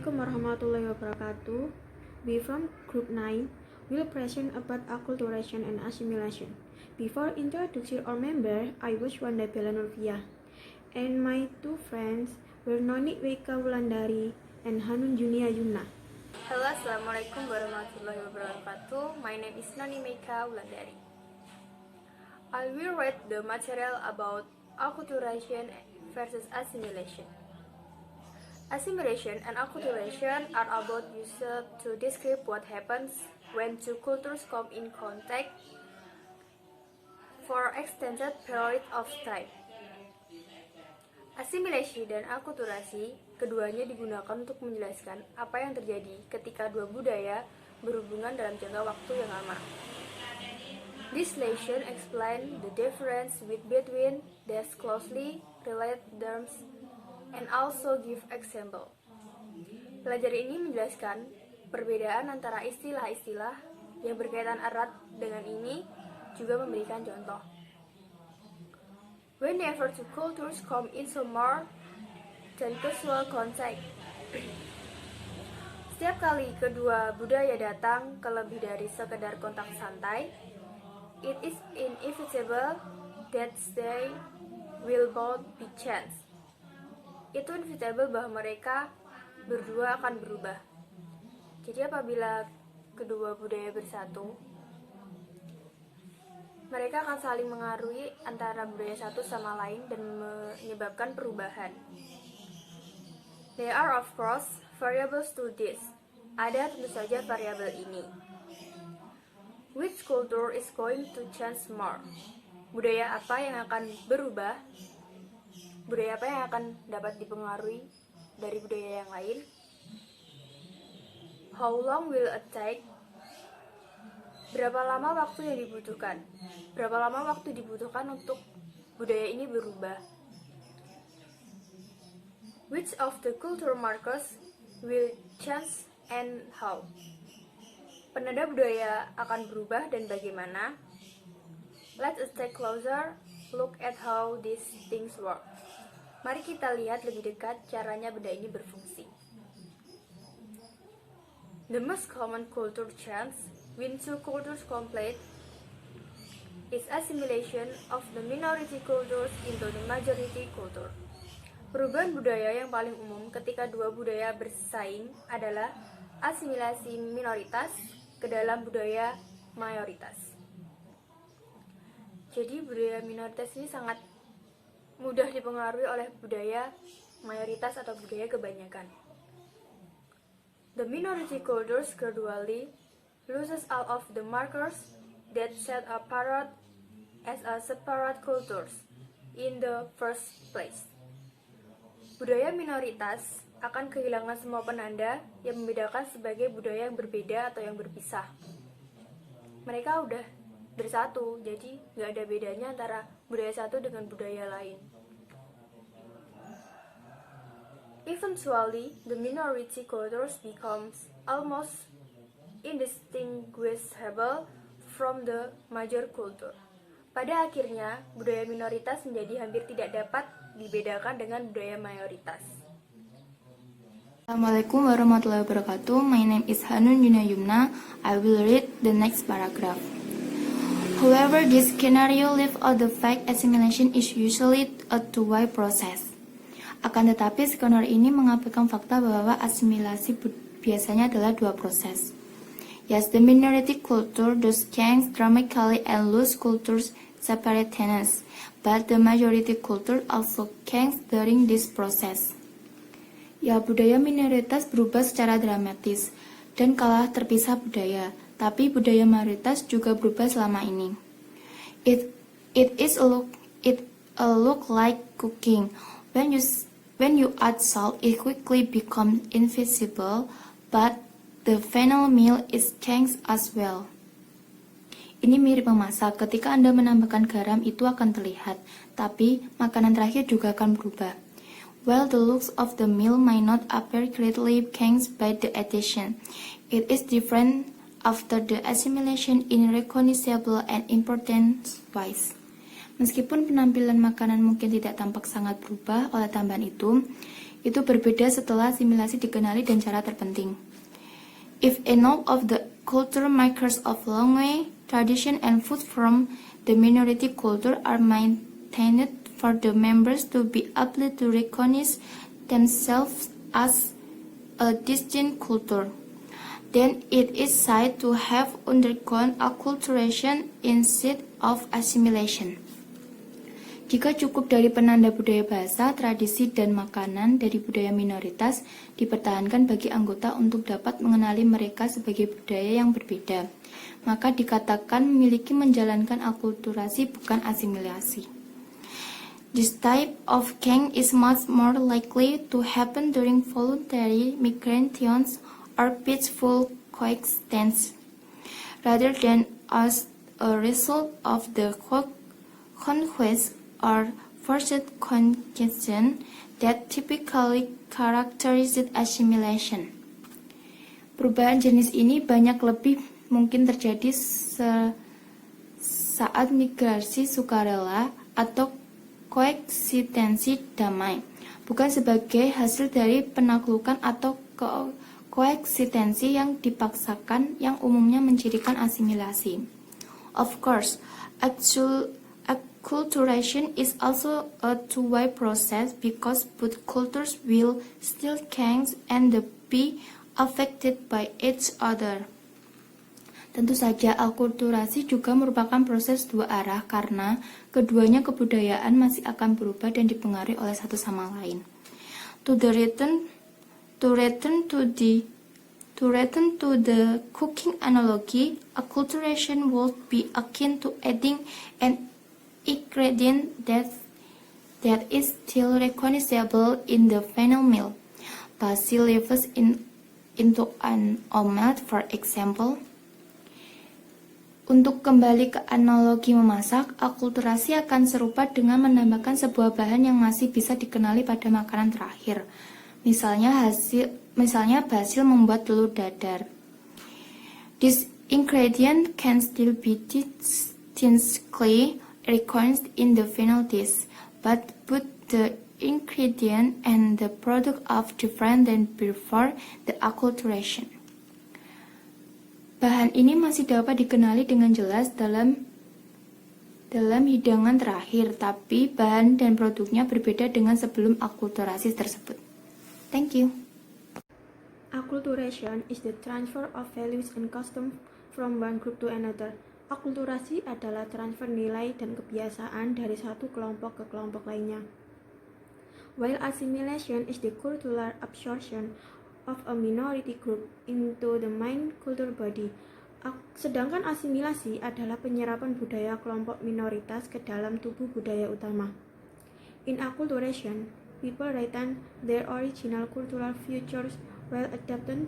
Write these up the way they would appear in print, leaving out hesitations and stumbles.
Assalamualaikum warahmatullahi wabarakatuh. We from Group 9 will present about acculturation and assimilation. Before introducing our member, I was Wanda Bella Nurfiah, and my two friends were Noni Weka Wulandari and Hanun Junia Yuna. Halo, Assalamualaikum warahmatullahi wabarakatuh. My name is Noni Meka Wulandari. I will read the material about acculturation versus assimilation. Assimilation and acculturation are about used to describe what happens when two cultures come in contact for extended period of time. Asimilasi dan akulturasi keduanya digunakan untuk menjelaskan apa yang terjadi ketika dua budaya berhubungan dalam jangka waktu yang lama. This lesson explains the difference between these closely related terms and also give example. Pelajaran ini menjelaskan perbedaan antara istilah-istilah yang berkaitan erat dengan ini, juga memberikan contoh. Whenever two cultures come into more than casual contact, setiap kali kedua budaya datang ke lebih dari sekedar kontak santai, it is inevitable that they will both be changed. Itu inevitable bahwa mereka berdua akan berubah. Jadi apabila kedua budaya bersatu, mereka akan saling mengaruhi antara budaya satu sama lain dan menyebabkan perubahan. There are of course variables to this. Ada tentu saja variabel ini. Which culture is going to change more? Budaya apa yang akan berubah? Budaya apa yang akan dapat dipengaruhi dari budaya yang lain? How long will it take? Berapa lama waktu yang dibutuhkan? Berapa lama waktu dibutuhkan untuk budaya ini berubah? Which of the cultural markers will change and how? Penanda budaya akan berubah dan bagaimana? Let us take closer look at how these things work. Mari kita lihat lebih dekat caranya benda ini berfungsi. The most common culture change when two cultures complete is assimilation of the minority cultures into the majority culture. Perubahan budaya yang paling umum ketika dua budaya bersaing adalah asimilasi minoritas ke dalam budaya mayoritas. Jadi budaya minoritas ini sangat mudah dipengaruhi oleh budaya mayoritas atau budaya kebanyakan. The minority cultures gradually loses all of the markers that set apart as a separate cultures in the first place. Budaya minoritas akan kehilangan semua penanda yang membedakan sebagai budaya yang berbeda atau yang berpisah. Mereka udah bersatu, jadi nggak ada bedanya antara budaya satu dengan budaya lain. Eventually, the minority cultures becomes almost indistinguishable from the major culture. Pada akhirnya, budaya minoritas menjadi hampir tidak dapat dibedakan dengan budaya mayoritas. Assalamualaikum warahmatullahi wabarakatuh. My name is Hanun Junia Yuna. I will read the next paragraph. However, this scenario leaves out the fact assimilation is usually a two-way process. Akan tetapi, skenario ini mengabaikan fakta bahwa asimilasi biasanya adalah dua proses. Yes, the minority culture does change dramatically and loose cultures separate tenants, but the majority culture also changes during this process. Ya, budaya minoritas berubah secara dramatis dan kalah terpisah budaya, tapi budaya mayoritas juga berubah selama ini. It a look like cooking. When you add salt, it quickly becomes invisible, but the final meal is changed as well. Ini mirip memasak. Ketika Anda menambahkan garam, itu akan terlihat, tapi makanan terakhir juga akan berubah. While the looks of the meal might not appear greatly changed by the addition, it is different after the assimilation in recognizable and important ways. Meskipun penampilan makanan mungkin tidak tampak sangat berubah oleh tambahan itu, itu berbeda setelah asimilasi dikenali dan cara terpenting. If enough of the culture markers of language, tradition, and food from the minority culture are maintained for the members to be able to recognize themselves as a distinct culture, then it is said to have undergone acculturation instead of assimilation. Jika cukup dari penanda budaya bahasa, tradisi, dan makanan dari budaya minoritas dipertahankan bagi anggota untuk dapat mengenali mereka sebagai budaya yang berbeda, maka dikatakan memiliki menjalankan akulturasi bukan asimilasi. This type of change is much more likely to happen during voluntary migrations or peaceful coexistence, rather than as a result of the conquest or forced conquestion that typically characterizes assimilation. Perubahan jenis ini banyak lebih mungkin terjadi saat migrasi sukarela atau koeksistensi damai, bukan sebagai hasil dari penaklukan atau koeksistensi yang dipaksakan yang umumnya mencirikan asimilasi. Of course, acculturation is also a two-way process because both cultures will still change and be affected by each other. Tentu saja, akulturasi juga merupakan proses dua arah karena keduanya kebudayaan masih akan berubah dan dipengaruhi oleh satu sama lain. To return to the cooking analogy, acculturation would be akin to adding an ingredient that is still recognizable in the final meal. Basil leaves into an omelette, for example. Untuk kembali ke analogi memasak, akulturasi akan serupa dengan menambahkan sebuah bahan yang masih bisa dikenali pada makanan terakhir. Misalnya basil membuat telur dadar. This ingredient can still be distinctly recognized in the final dish, but both the ingredient and the product are different than before the acculturation. Bahan ini masih dapat dikenali dengan jelas dalam hidangan terakhir, tapi bahan dan produknya berbeda dengan sebelum akulturasi tersebut. Thank you. Acculturation is the transfer of values and customs from one group to another. Akulturasi adalah transfer nilai dan kebiasaan dari satu kelompok ke kelompok lainnya. While assimilation is the cultural absorption of a minority group into the main cultural body. Sedangkan asimilasi adalah penyerapan budaya kelompok minoritas ke dalam tubuh budaya utama. In acculturation, people retain their original cultural features while adapting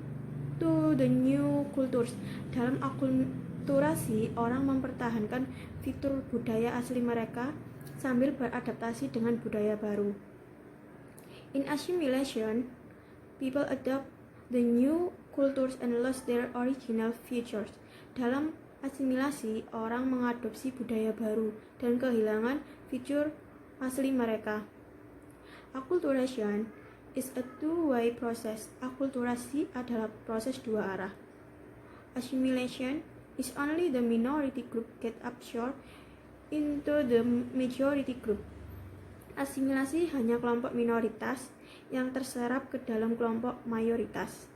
to the new cultures. Dalam akulturasi, orang mempertahankan fitur budaya asli mereka sambil beradaptasi dengan budaya baru. In assimilation, people adopt the new cultures and lose their original features. Dalam asimilasi, orang mengadopsi budaya baru dan kehilangan fitur asli mereka. Acculturation is a two-way process. Akulturasi adalah proses dua arah. Assimilation is only the minority group get absorbed into the majority group. Asimilasi hanya kelompok minoritas yang terserap ke dalam kelompok mayoritas.